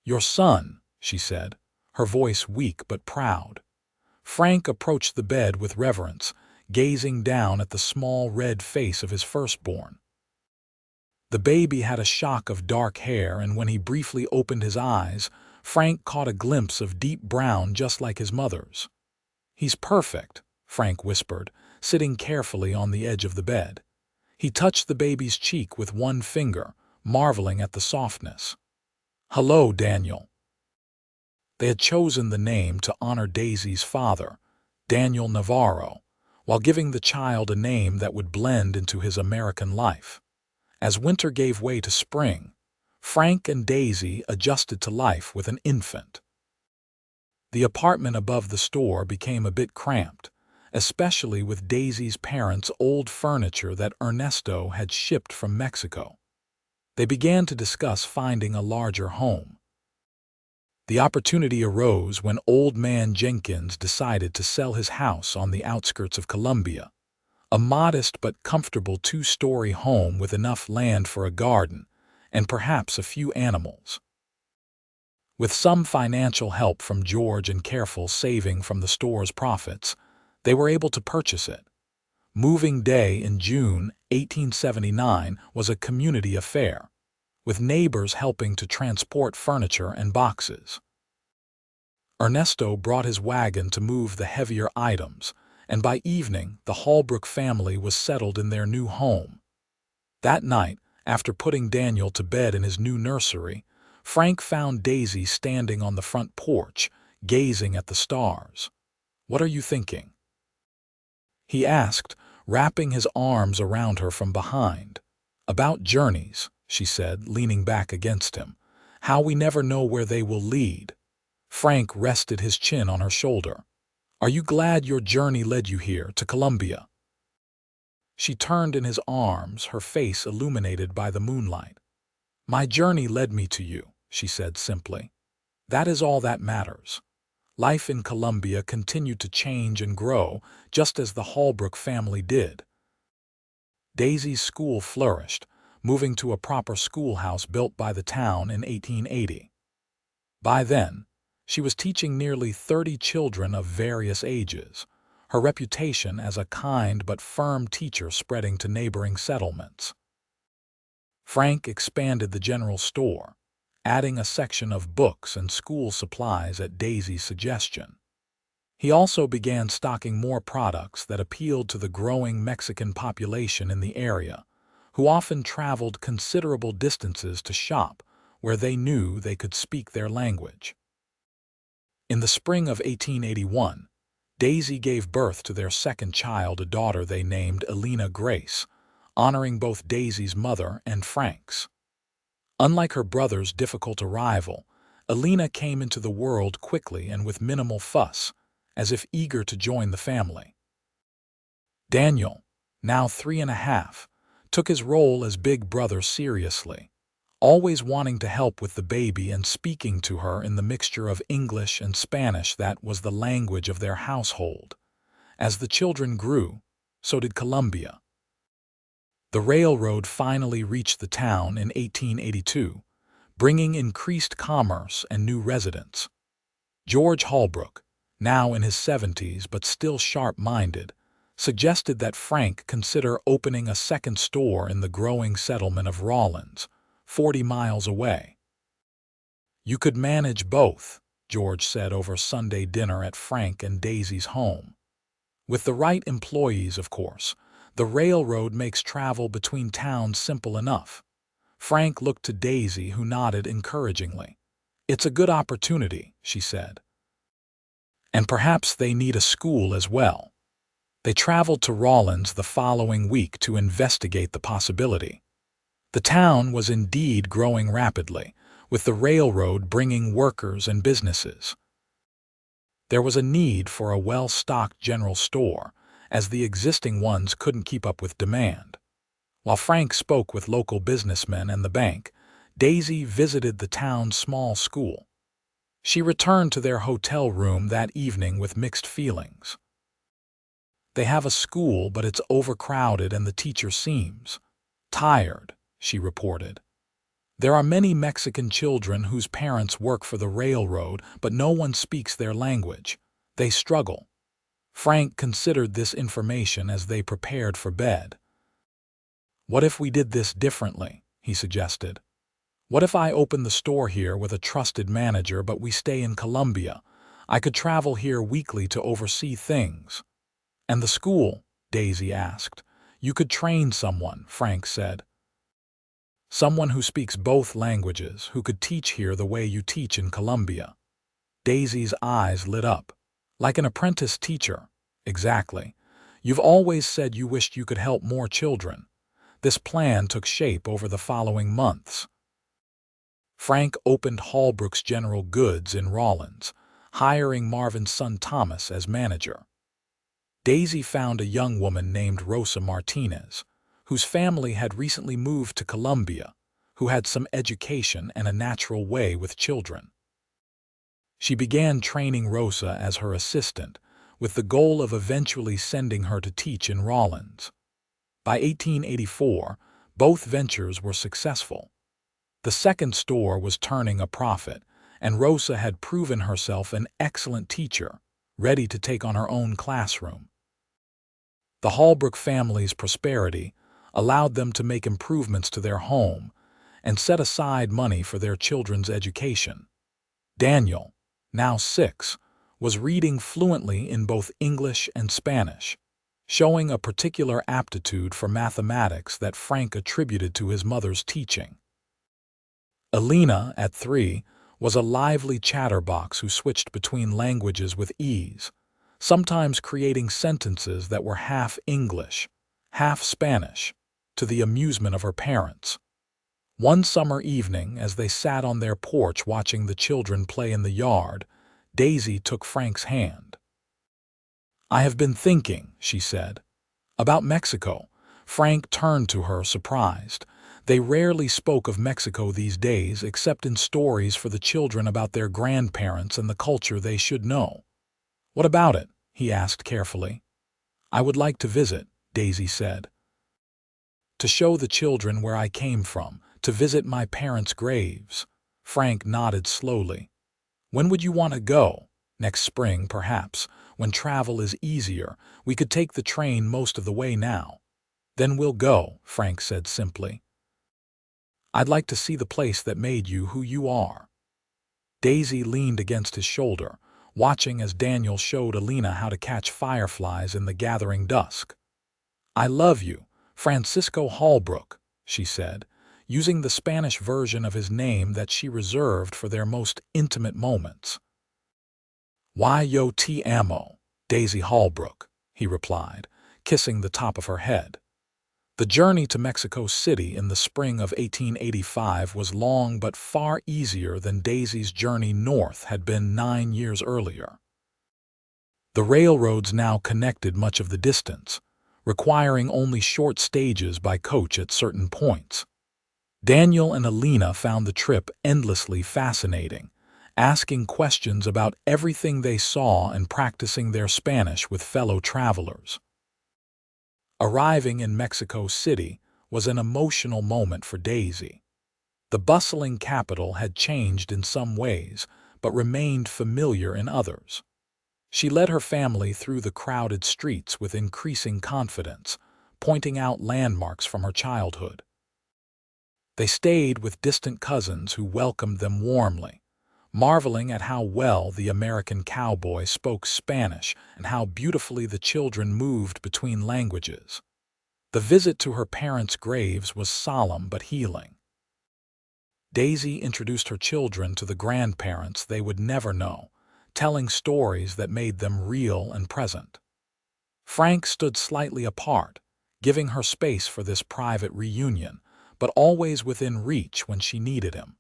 "Your son," she said, her voice weak but proud. Frank approached the bed with reverence, gazing down at the small red face of his firstborn. The baby had a shock of dark hair, and when he briefly opened his eyes, Frank caught a glimpse of deep brown just like his mother's. "He's perfect," Frank whispered, sitting carefully on the edge of the bed. He touched the baby's cheek with one finger, marveling at the softness. "Hello, Daniel." They had chosen the name to honor Daisy's father, Daniel Navarro, while giving the child a name that would blend into his American life. As winter gave way to spring, Frank and Daisy adjusted to life with an infant. The apartment above the store became a bit cramped, especially with Daisy's parents' old furniture that Ernesto had shipped from Mexico. They began to discuss finding a larger home. The opportunity arose when Old Man Jenkins decided to sell his house on the outskirts of Columbia, a modest but comfortable two-story home with enough land for a garden and perhaps a few animals. With some financial help from George and careful saving from the store's profits, they were able to purchase it. Moving day in June 1879 was a community affair, with neighbors helping to transport furniture and boxes. Ernesto brought his wagon to move the heavier items, and by evening the Holbrook family was settled in their new home. That night, after putting Daniel to bed in his new nursery, Frank found Daisy standing on the front porch, gazing at the stars. "What are you thinking?" he asked, wrapping his arms around her from behind. "About journeys," she said, leaning back against him. "How we never know where they will lead." Frank rested his chin on her shoulder. "Are you glad your journey led you here, to Columbia?" She turned in his arms, her face illuminated by the moonlight. "My journey led me to you," she said simply. "That is all that matters." Life in Columbia continued to change and grow, just as the Holbrook family did. Daisy's school flourished, moving to a proper schoolhouse built by the town in 1880. By then, she was teaching nearly 30 children of various ages, her reputation as a kind but firm teacher spreading to neighboring settlements. Frank expanded the general store, adding a section of books and school supplies at Daisy's suggestion. He also began stocking more products that appealed to the growing Mexican population in the area, who often traveled considerable distances to shop where they knew they could speak their language. In the spring of 1881, Daisy gave birth to their second child, a daughter they named Elena Grace, honoring both Daisy's mother and Frank's. Unlike her brother's difficult arrival, Elena came into the world quickly and with minimal fuss, as if eager to join the family. Daniel, now 3½, took his role as big brother seriously, always wanting to help with the baby and speaking to her in the mixture of English and Spanish that was the language of their household. As the children grew, so did Columbia. The railroad finally reached the town in 1882, bringing increased commerce and new residents. George Holbrook, now in his 70s but still sharp-minded, suggested that Frank consider opening a second store in the growing settlement of Rawlins, 40 miles away. "You could manage both," George said over Sunday dinner at Frank and Daisy's home. "With the right employees, of course. The railroad makes travel between towns simple enough." Frank looked to Daisy, who nodded encouragingly. "It's a good opportunity," she said. "And perhaps they need a school as well." They traveled to Rawlins the following week to investigate the possibility. The town was indeed growing rapidly, with the railroad bringing workers and businesses. There was a need for a well-stocked general store, as the existing ones couldn't keep up with demand. While Frank spoke with local businessmen and the bank, Daisy visited the town's small school. She returned to their hotel room that evening with mixed feelings. "They have a school, but it's overcrowded and the teacher seems tired," she reported. "There are many Mexican children whose parents work for the railroad, but no one speaks their language. They struggle." Frank considered this information as they prepared for bed. "What if we did this differently?" he suggested. "What if I open the store here with a trusted manager, but we stay in Columbia? I could travel here weekly to oversee things." "And the school?" Daisy asked. "You could train someone," Frank said. "Someone who speaks both languages, who could teach here the way you teach in Columbia." Daisy's eyes lit up. "Like an apprentice teacher." "Exactly. You've always said you wished you could help more children." This plan took shape over the following months. Frank opened Holbrook's General Goods in Rawlins, hiring Marvin's son Thomas as manager. Daisy found a young woman named Rosa Martinez, whose family had recently moved to Columbia, who had some education and a natural way with children. She began training Rosa as her assistant, with the goal of eventually sending her to teach in Rawlins. By 1884, both ventures were successful. The second store was turning a profit, and Rosa had proven herself an excellent teacher, ready to take on her own classroom. The Holbrook family's prosperity allowed them to make improvements to their home and set aside money for their children's education. Daniel, now 6, was reading fluently in both English and Spanish, showing a particular aptitude for mathematics that Frank attributed to his mother's teaching. Alina, at 3, was a lively chatterbox who switched between languages with ease, sometimes creating sentences that were half English, half Spanish, to the amusement of her parents. One summer evening, as they sat on their porch watching the children play in the yard, Daisy took Frank's hand. "I have been thinking," she said, "about Mexico." Frank turned to her, surprised. They rarely spoke of Mexico these days, except in stories for the children about their grandparents and the culture they should know. "What about it?" he asked carefully. "I would like to visit," Daisy said. "To show the children where I came from, to visit my parents' graves." Frank nodded slowly. "When would you want to go?" "Next spring, perhaps, when travel is easier. We could take the train most of the way now." "Then we'll go," Frank said simply. "I'd like to see the place that made you who you are." Daisy leaned against his shoulder, watching as Daniel showed Alina how to catch fireflies in the gathering dusk. "I love you, Francisco Holbrook," she said, using the Spanish version of his name that she reserved for their most intimate moments. "Y yo te amo, Daisy Holbrook," he replied, kissing the top of her head. The journey to Mexico City in the spring of 1885 was long but far easier than Daisy's journey north had been 9 years earlier. The railroads now connected much of the distance, requiring only short stages by coach at certain points. Daniel and Alina found the trip endlessly fascinating, asking questions about everything they saw and practicing their Spanish with fellow travelers. Arriving in Mexico City was an emotional moment for Daisy. The bustling capital had changed in some ways, but remained familiar in others. She led her family through the crowded streets with increasing confidence, pointing out landmarks from her childhood. They stayed with distant cousins who welcomed them warmly, marveling at how well the American cowboy spoke Spanish and how beautifully the children moved between languages. The visit to her parents' graves was solemn but healing. Daisy introduced her children to the grandparents they would never know, telling stories that made them real and present. Frank stood slightly apart, giving her space for this private reunion, but always within reach when she needed him.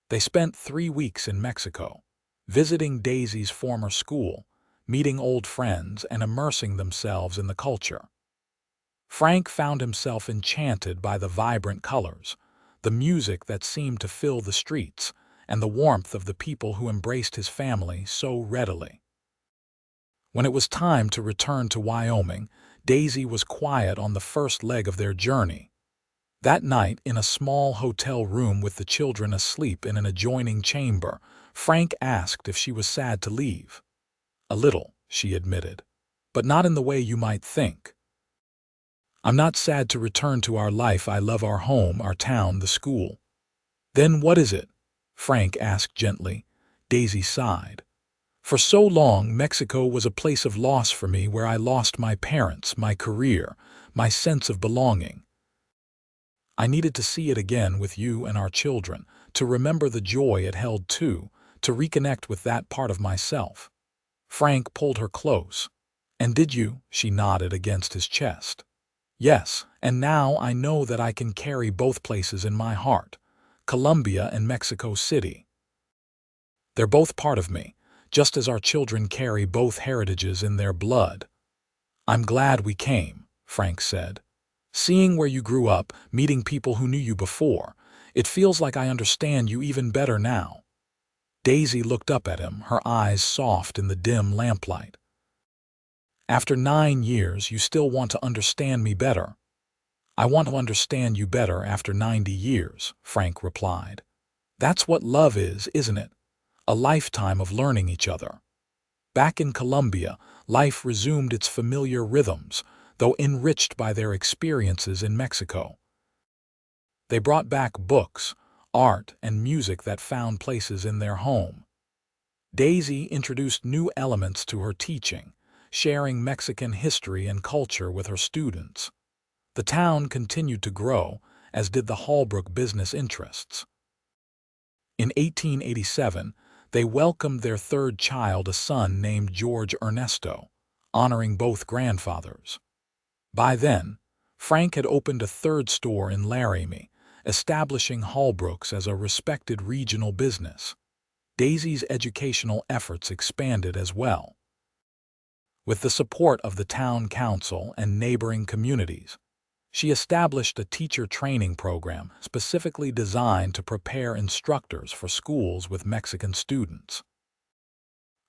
They spent 3 weeks in Mexico, visiting Daisy's former school, meeting old friends, and immersing themselves in the culture. Frank found himself enchanted by the vibrant colors, the music that seemed to fill the streets, and the warmth of the people who embraced his family so readily. When it was time to return to Wyoming, Daisy was quiet on the first leg of their journey. That night, in a small hotel room with the children asleep in an adjoining chamber, Frank asked if she was sad to leave. "A little," she admitted, "but not in the way you might think. I'm not sad to return to our life. I love our home, our town, the school." "Then what is it?" Frank asked gently. Daisy sighed. "For so long, Mexico was a place of loss for me, where I lost my parents, my career, my sense of belonging. I needed to see it again with you and our children, to remember the joy it held too, to reconnect with that part of myself." Frank pulled her close. "And did you?" She nodded against his chest. "Yes, and now I know that I can carry both places in my heart, Colombia and Mexico City. They're both part of me, just as our children carry both heritages in their blood." "I'm glad we came," Frank said. "Seeing where you grew up, meeting people who knew you before, it feels like I understand you even better now." Daisy looked up at him, her eyes soft in the dim lamplight. "After 9 years, you still want to understand me better?" "I want to understand you better after 90 years, Frank replied. "That's what love is, isn't it? A lifetime of learning each other." Back in Colombia, life resumed its familiar rhythms, though enriched by their experiences in Mexico. They brought back books, art, and music that found places in their home. Daisy introduced new elements to her teaching, sharing Mexican history and culture with her students. The town continued to grow, as did the Holbrook business interests. In 1887, they welcomed their third child, a son named George Ernesto, honoring both grandfathers. By then, Frank had opened a third store in Laramie, establishing Holbrook's as a respected regional business. Daisy's educational efforts expanded as well. With the support of the town council and neighboring communities, she established a teacher training program specifically designed to prepare instructors for schools with Mexican students.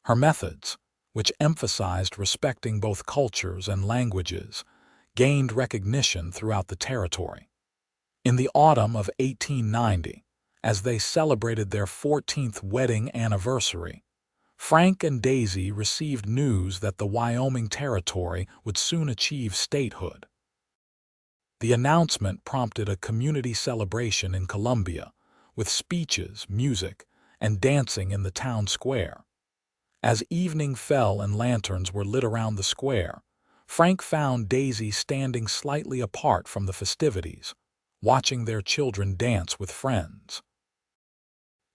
Her methods, which emphasized respecting both cultures and languages, gained recognition throughout the territory. In the autumn of 1890, as they celebrated their 14th wedding anniversary, Frank and Daisy received news that the Wyoming Territory would soon achieve statehood. The announcement prompted a community celebration in Columbia, with speeches, music, and dancing in the town square. As evening fell and lanterns were lit around the square, Frank found Daisy standing slightly apart from the festivities, watching their children dance with friends.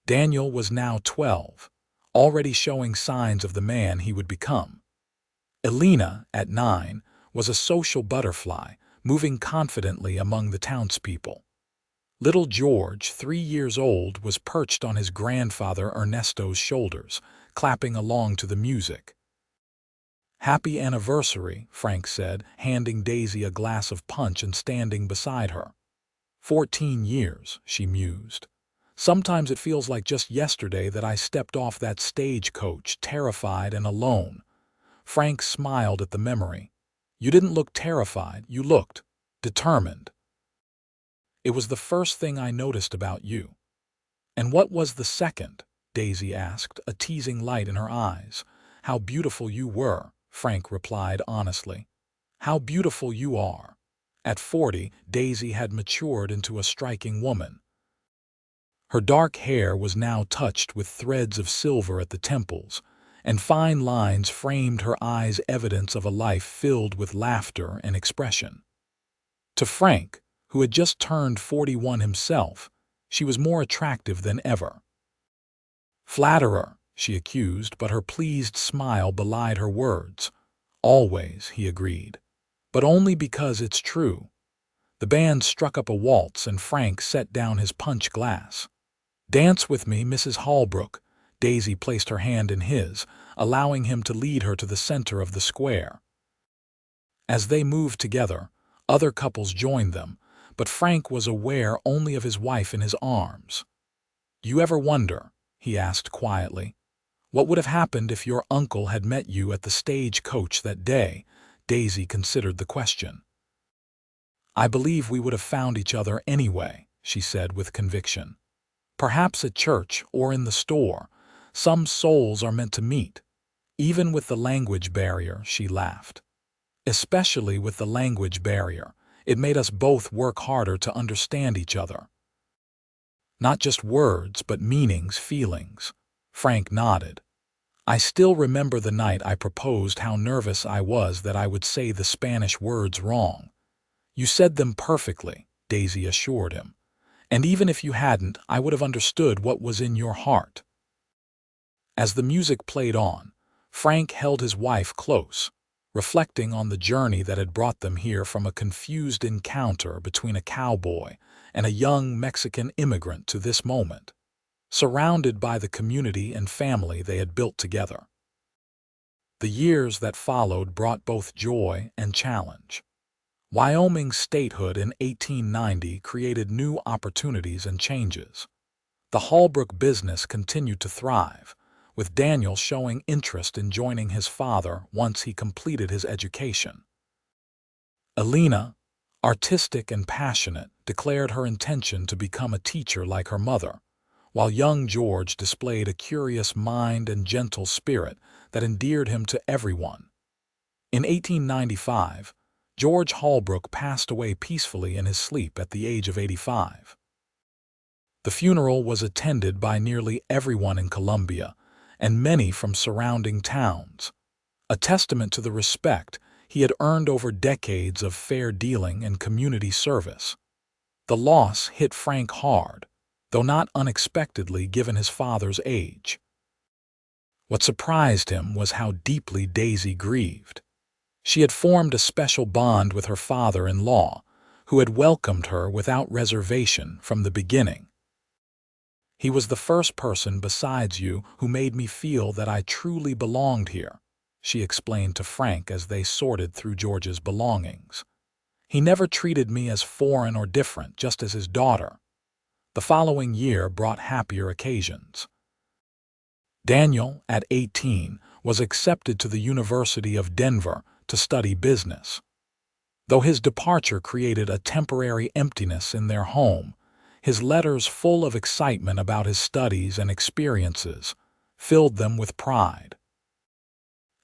Daniel was now 12, already showing signs of the man he would become. Elena, at 9, was a social butterfly, moving confidently among the townspeople. Little George, 3 years old, was perched on his grandfather Ernesto's shoulders, clapping along to the music. "Happy anniversary," Frank said, handing Daisy a glass of punch and standing beside her. 14 years, she mused. "Sometimes it feels like just yesterday that I stepped off that stagecoach, terrified and alone." Frank smiled at the memory. "You didn't look terrified, you looked determined." It was the first thing I noticed about you." "And what was the second?" Daisy asked, a teasing light in her eyes. "How beautiful you were," Frank replied honestly. "How beautiful you are." At 40, Daisy had matured into a striking woman. Her dark hair was now touched with threads of silver at the temples, and fine lines framed her eyes, evidence of a life filled with laughter and expression. To Frank, who had just turned 41 himself, she was more attractive than ever. "Flatterer," she accused, but her pleased smile belied her words. "Always," he agreed, "but only because it's true." The band struck up a waltz and Frank set down his punch glass. "Dance with me, Mrs. Holbrook." Daisy placed her hand in his, allowing him to lead her to the center of the square. As they moved together, other couples joined them, but Frank was aware only of his wife in his arms. "You ever wonder," he asked quietly, "what would have happened if your uncle had met you at the stagecoach that day?" Daisy considered the question. "I believe we would have found each other anyway," she said with conviction. "Perhaps at church or in the store. Some souls are meant to meet. Even with the language barrier," she laughed. "Especially with the language barrier. It made us both work harder to understand each other. Not just words, but meanings, feelings." Frank nodded. "I still remember the night I proposed, how nervous I was that I would say the Spanish words wrong." "You said them perfectly," Daisy assured him. "And even if you hadn't, I would have understood what was in your heart." As the music played on, Frank held his wife close, reflecting on the journey that had brought them here, from a confused encounter between a cowboy and a young Mexican immigrant to this moment, surrounded by the community and family they had built together. The years that followed brought both joy and challenge. Wyoming's statehood in 1890 created new opportunities and changes. The Holbrook business continued to thrive, with Daniel showing interest in joining his father once he completed his education. Elena, artistic and passionate, declared her intention to become a teacher like her mother, while young George displayed a curious mind and gentle spirit that endeared him to everyone. In 1895, George Holbrook passed away peacefully in his sleep at the age of 85. The funeral was attended by nearly everyone in Columbia and many from surrounding towns, a testament to the respect he had earned over decades of fair dealing and community service. The loss hit Frank hard, though not unexpectedly given his father's age. What surprised him was how deeply Daisy grieved. She had formed a special bond with her father-in-law, who had welcomed her without reservation from the beginning. "He was the first person besides you who made me feel that I truly belonged here," she explained to Frank as they sorted through George's belongings. "He never treated me as foreign or different, just as his daughter." The following year brought happier occasions. Daniel, at 18, was accepted to the University of Denver to study business. Though his departure created a temporary emptiness in their home, his letters, full of excitement about his studies and experiences, filled them with pride.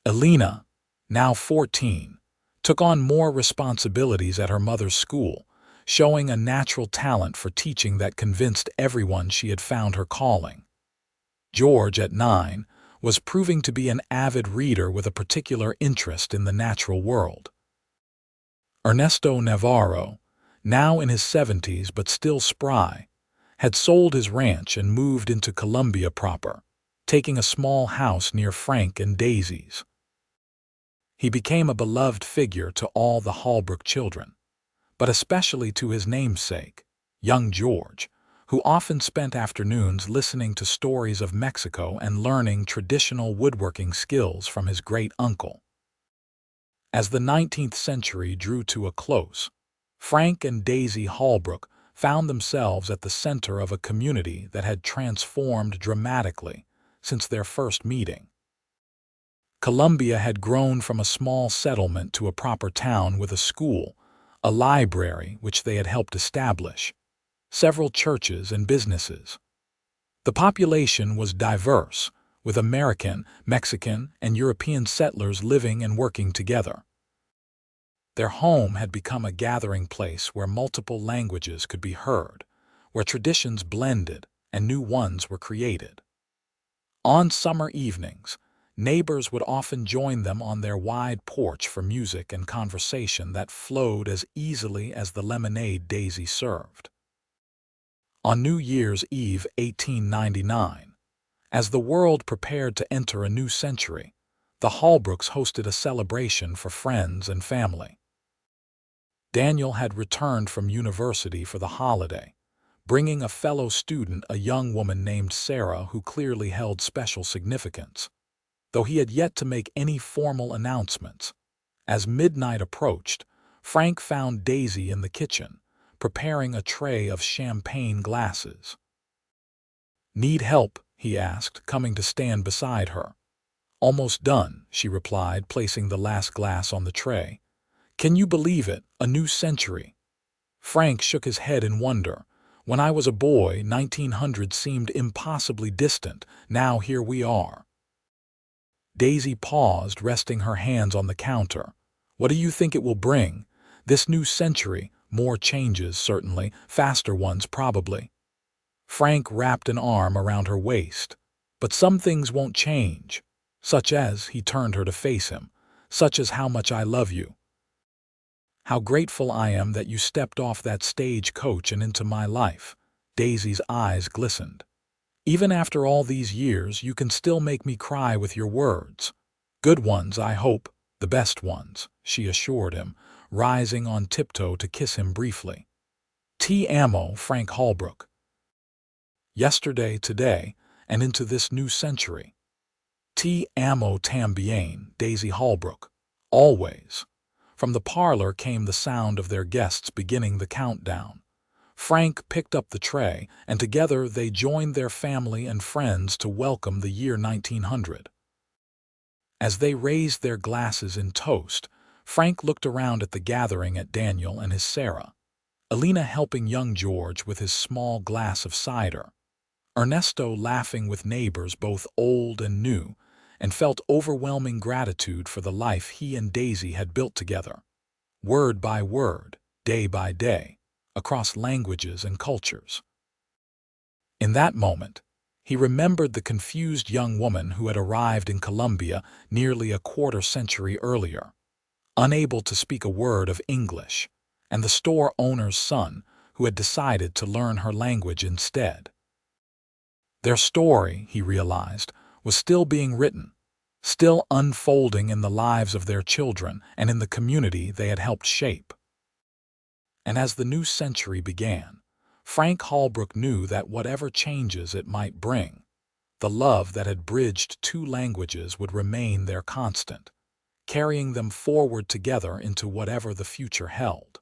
Elena, now 14, took on more responsibilities at her mother's school, showing a natural talent for teaching that convinced everyone she had found her calling. George, at 9, was proving to be an avid reader with a particular interest in the natural world. Ernesto Navarro, now in his 70s but still spry, had sold his ranch and moved into Columbia proper, taking a small house near Frank and Daisy's. He became a beloved figure to all the Holbrook children, but especially to his namesake, young George, who often spent afternoons listening to stories of Mexico and learning traditional woodworking skills from his great-uncle. As the 19th century drew to a close, Frank and Daisy Holbrook found themselves at the center of a community that had transformed dramatically since their first meeting. Columbia had grown from a small settlement to a proper town with a school, a library which they had helped establish, several churches and businesses. The population was diverse, with American, Mexican, and European settlers living and working together. Their home had become a gathering place where multiple languages could be heard, where traditions blended and new ones were created. On summer evenings, neighbors would often join them on their wide porch for music and conversation that flowed as easily as the lemonade Daisy served. On New Year's Eve 1899, as the world prepared to enter a new century, the Holbrooks hosted a celebration for friends and family. Daniel had returned from university for the holiday, bringing a fellow student, a young woman named Sarah, who clearly held special significance, though he had yet to make any formal announcements. As midnight approached, Frank found Daisy in the kitchen, preparing a tray of champagne glasses. "Need help?" he asked, coming to stand beside her. "Almost done," she replied, placing the last glass on the tray. "Can you believe it? A new century." Frank shook his head in wonder. "When I was a boy, 1900 seemed impossibly distant. Now here we are." Daisy paused, resting her hands on the counter. "What do you think it will bring? This new century? More changes, certainly. Faster ones, probably." Frank wrapped an arm around her waist. "But some things won't change. Such as," he turned her to face him, "such as how much I love you. How grateful I am that you stepped off that stage coach and into my life." Daisy's eyes glistened. "Even after all these years, you can still make me cry with your words. Good ones, I hope, the best ones," she assured him, rising on tiptoe to kiss him briefly. "Ti amo, Frank Holbrook." Yesterday, today, and into this new century. "Ti amo tambien, Daisy Holbrook. Always." From the parlor came the sound of their guests beginning the countdown. Frank picked up the tray, and together they joined their family and friends to welcome the year 1900. As they raised their glasses in toast, Frank looked around at the gathering at Daniel and his Sarah, Alina helping young George with his small glass of cider, Ernesto laughing with neighbors both old and new, and felt overwhelming gratitude for the life he and Daisy had built together, word by word, day by day, across languages and cultures. In that moment, he remembered the confused young woman who had arrived in Colombia nearly a quarter-century earlier, unable to speak a word of English, and the store owner's son who had decided to learn her language instead. Their story, he realized, was still being written, still unfolding in the lives of their children and in the community they had helped shape. And as the new century began, Frank Holbrook knew that whatever changes it might bring, the love that had bridged two languages would remain their constant, carrying them forward together into whatever the future held.